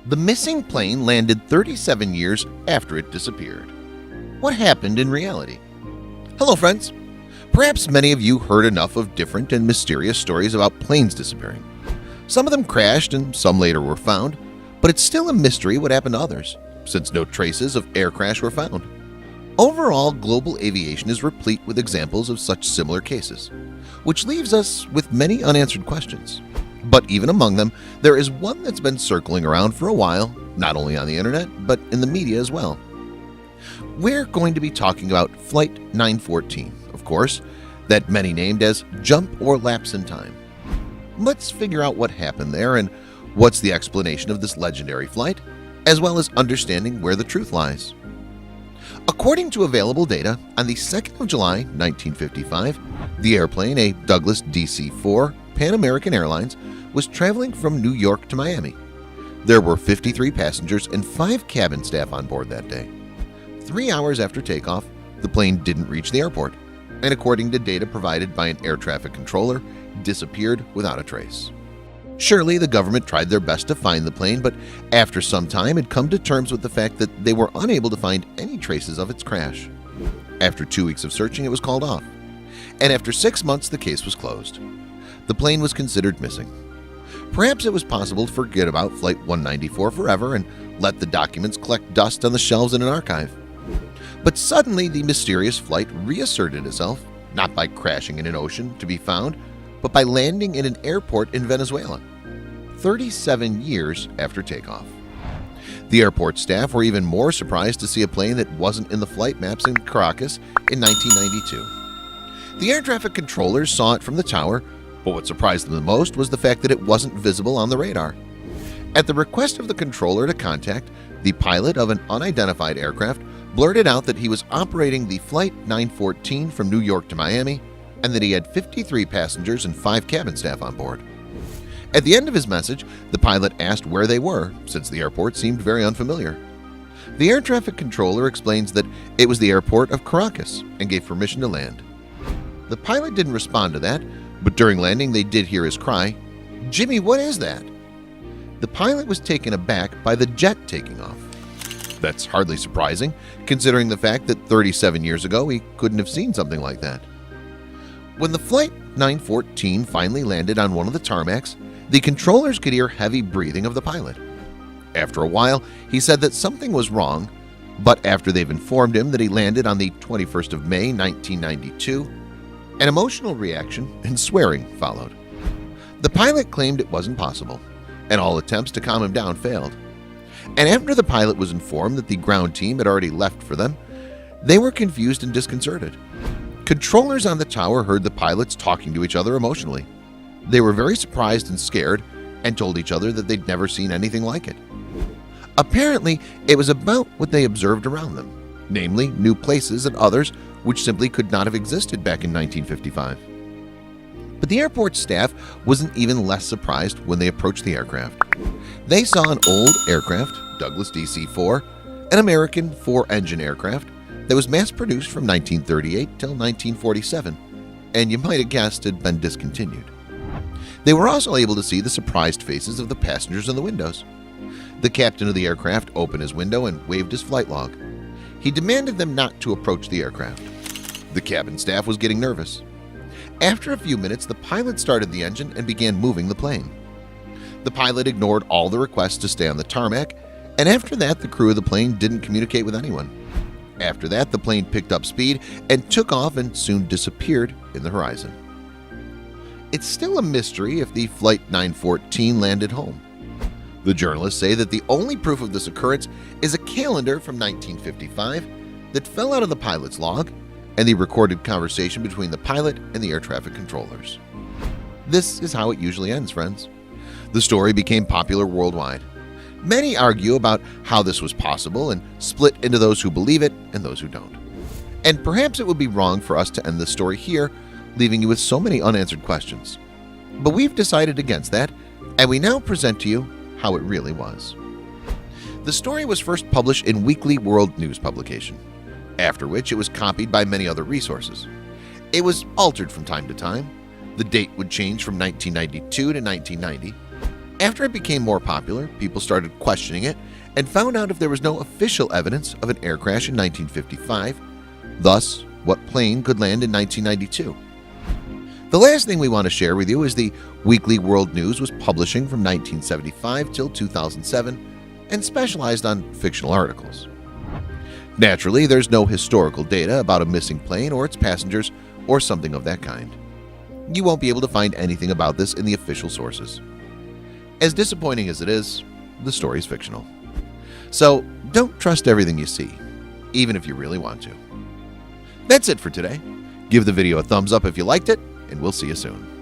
The missing plane landed 37 years after it disappeared. What happened in reality? Hello friends! Perhaps many of you heard enough of different and mysterious stories about planes disappearing. Some of them crashed and some later were found, but it's still a mystery what happened to others, since no traces of air crash were found. Overall, global aviation is replete with examples of such similar cases, which leaves us with many unanswered questions. But even among them, there is one that's been circling around for a while, not only on the internet, but in the media as well. We're going to be talking about Flight 914, of course, that many named as jump or lapse in time. Let's figure out what happened there and what's the explanation of this legendary flight, as well as understanding where the truth lies. According to available data, on the 2nd of July 1955, the airplane, a Douglas DC-4 Pan American Airlines, was traveling from New York to Miami. There were 53 passengers and 5 cabin staff on board that day. 3 hours after takeoff, the plane didn't reach the airport, and according to data provided by an air traffic controller, disappeared without a trace. Surely the government tried their best to find the plane, but after some time had come to terms with the fact that they were unable to find any traces of its crash. After 2 weeks of searching, it was called off, and after 6 months the case was closed. The plane was considered missing. Perhaps it was possible to forget about Flight 194 forever and let the documents collect dust on the shelves in an archive. But suddenly the mysterious flight reasserted itself, not by crashing in an ocean to be found, but by landing in an airport in Venezuela, 37 years after takeoff. The airport staff were even more surprised to see a plane that wasn't in the flight maps in Caracas in 1992. The air traffic controllers saw it from the tower, but what surprised them the most was the fact that it wasn't visible on the radar. At the request of the controller to contact, the pilot of an unidentified aircraft blurted out that he was operating the Flight 914 from New York to Miami and that he had 53 passengers and 5 cabin staff on board. At the end of his message, the pilot asked where they were, since the airport seemed very unfamiliar. The air traffic controller explains that it was the airport of Caracas and gave permission to land. The pilot didn't respond to that, but during landing they did hear his cry, "Jimmy, what is that?" The pilot was taken aback by the jet taking off. That's hardly surprising, considering the fact that 37 years ago he couldn't have seen something like that. When the Flight 914 finally landed on one of the tarmacs, the controllers could hear heavy breathing of the pilot. After a while, he said that something was wrong, but after they've informed him that he landed on the 21st of May 1992, an emotional reaction and swearing followed. The pilot claimed it wasn't possible, and all attempts to calm him down failed. And after the pilot was informed that the ground team had already left for them, they were confused and disconcerted. Controllers on the tower heard the pilots talking to each other emotionally. They were very surprised and scared and told each other that they'd never seen anything like it. Apparently, it was about what they observed around them, namely new places and others which simply could not have existed back in 1955. But the airport staff wasn't even less surprised when they approached the aircraft. They saw an old aircraft, Douglas DC-4, an American 4-engine aircraft that was mass-produced from 1938 till 1947, and you might have guessed had been discontinued. They were also able to see the surprised faces of the passengers in the windows. The captain of the aircraft opened his window and waved his flight log. He demanded them not to approach the aircraft. The cabin staff was getting nervous. After a few minutes, the pilot started the engine and began moving the plane. The pilot ignored all the requests to stay on the tarmac, and after that, the crew of the plane didn't communicate with anyone. After that, the plane picked up speed and took off and soon disappeared in the horizon. It's still a mystery if the Flight 914 landed home. The journalists say that the only proof of this occurrence is a calendar from 1955 that fell out of the pilot's log and the recorded conversation between the pilot and the air traffic controllers. This is how it usually ends, friends. The story became popular worldwide. Many argue about how this was possible and split into those who believe it and those who don't. And perhaps it would be wrong for us to end the story here, leaving you with so many unanswered questions. But we've decided against that, and we now present to you how it really was. The story was first published in Weekly World News publication, after which it was copied by many other resources. It was altered from time to time. The date would change from 1992 to 1990. After it became more popular, people started questioning it and found out if there was no official evidence of an air crash in 1955, thus what plane could land in 1992. The last thing we want to share with you is the Weekly World News was publishing from 1975 till 2007 and specialized on fictional articles. Naturally, there's no historical data about a missing plane or its passengers or something of that kind. You won't be able to find anything about this in the official sources. As disappointing as it is, the story is fictional. So don't trust everything you see, even if you really want to. That's it for today. Give the video a thumbs up if you liked it, and we'll see you soon.